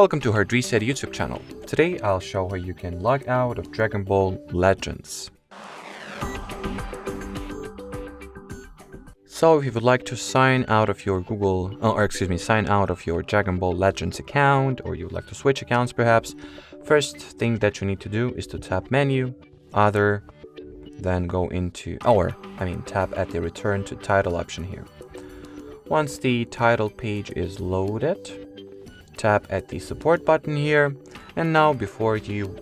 Welcome to HardReset YouTube channel. Today I'll show how you can log out of Dragon Ball Legends. So if you would like to sign out of your sign out of your Dragon Ball Legends account, or you would like to switch accounts perhaps, first thing that you need to do is to tap menu, other, then go into, tap at the return to title option here. Once the title page is loaded, tap at the support button here, and now before you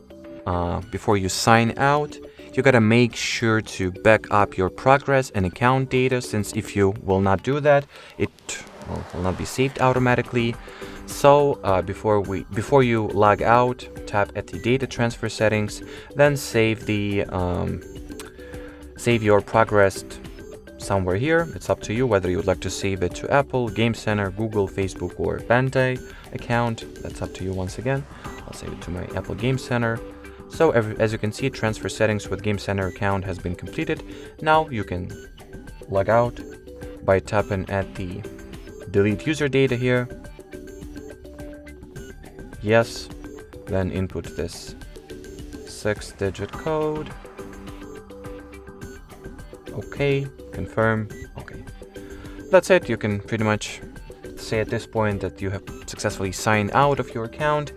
sign out, you gotta make sure to back up your progress and account data, since if you will not do that, it will not be saved automatically. So before you log out, tap at the data transfer settings, then save your progress somewhere here. It's up to you whether you would like to save it to Apple, Game Center, Google, Facebook, or Bandai account. That's up to you once again. I'll save it to my Apple Game Center. So as you can see, transfer settings with Game Center account has been completed. Now you can log out by tapping at the delete user data here. Yes, then input this 6-digit code. Okay, confirm. Okay, that's it. You can pretty much say at this point that you have successfully signed out of your account,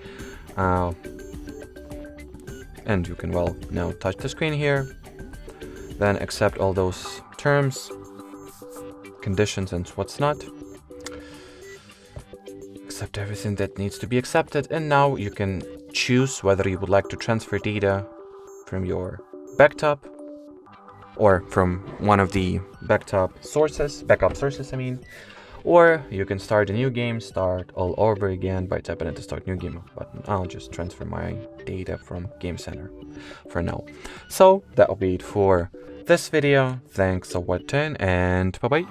and you can now touch the screen here, then accept all those terms, conditions, and what's not. Accept everything that needs to be accepted, and now you can choose whether you would like to transfer data from your backup or from one of the backup sources, or you can start a new game, start all over again by tapping at the start new game button. I'll just transfer my data from Game Center for now. So that'll be it for this video. Thanks for watching, and bye bye.